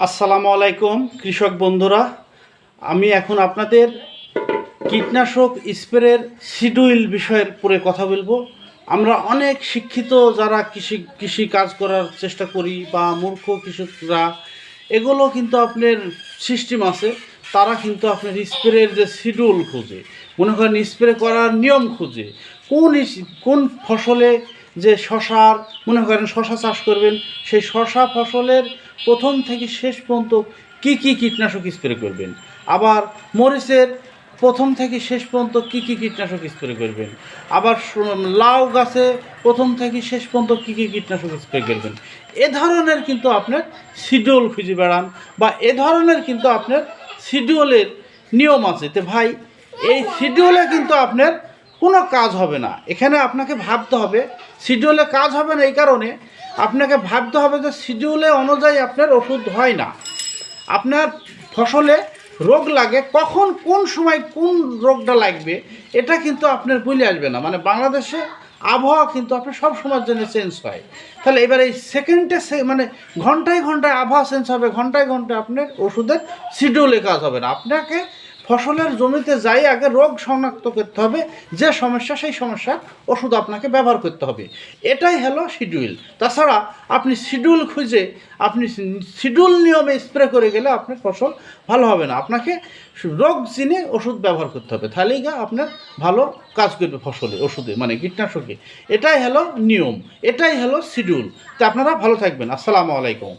আসসালামু আলাইকুম কৃষক বন্ধুরা, আমি এখন আপনাদের কীটনাশক স্প্রের শিডিউল বিষয়ের উপরে কথা বলবো। আমরা অনেক শিক্ষিত যারা কৃষি কাজ করার চেষ্টা করি বা মূর্খ কৃষকরা, এগুলো কিন্তু আপনার সিস্টেম আছে। তারা কিন্তু আপনার স্প্রের যে শিডিউল খোঁজে, মনে করেন স্প্রে করার নিয়ম খুঁজে, কোন ফসলে যে শশার, মনে করেন শশা চাষ করবেন, সেই শশা ফসলের প্রথম থেকে শেষ পর্যন্ত কী কীটনাশক স্প্রে করবেন। আবার মরিচের প্রথম থেকে শেষ পর্যন্ত কী কীটনাশক স্প্রে করবেন। আবার লাউ গাছে প্রথম থেকে শেষ পর্যন্ত কী কীটনাশক স্প্রে করবেন। এ ধরনের কিন্তু আপনার শিডিউল খুঁজে বেড়ান, বা এ ধরনের কিন্তু আপনার শিডিউলের নিয়ম আছে। তো ভাই, এই শিডিউলে কিন্তু আপনার কোনো কাজ হবে না। এখানে আপনাকে ভাবতে হবে, শিডিউলে কাজ হবে না এই কারণে আপনাকে ভাবতে হবে যে শিডিউলে অনুযায়ী আপনার ওষুধ হয় না। আপনার ফসলে রোগ লাগে, কখন কোন সময় কোন রোগটা লাগবে এটা কিন্তু আপনার বলে আসবে না। মানে বাংলাদেশে আবহাওয়া কিন্তু আপনার সব সময়ের জন্য চেঞ্জ হয়। তাহলে এবার এই সেকেন্ডে মানে ঘন্টায় ঘন্টায় আবহাওয়া চেঞ্জ হবে, ঘন্টায় ঘন্টায় আপনার ওষুধের শিডিউলে কাজ হবে না। আপনাকে ফসলের জমিতে যাই আগে রোগ শনাক্ত করতে হবে, যে সমস্যা সেই সমস্যার ওষুধ আপনাকে ব্যবহার করতে হবে। এটাই হলো শিডিউল। তাছাড়া আপনি শিডিউল খুঁজে আপনি শিডিউল নিয়মে স্প্রে করে গেলে আপনার ফসল ভালো হবে না। আপনাকে রোগ চিনে ওষুধ ব্যবহার করতে হবে, তাহলেই আপনার ভালো কাজ করবে ফসলে, ওষুধে মানে কীটনাশকে। এটাই হলো নিয়ম, এটাই হলো শিডিউল। তো আপনারা ভালো থাকবেন। আসসালামু আলাইকুম।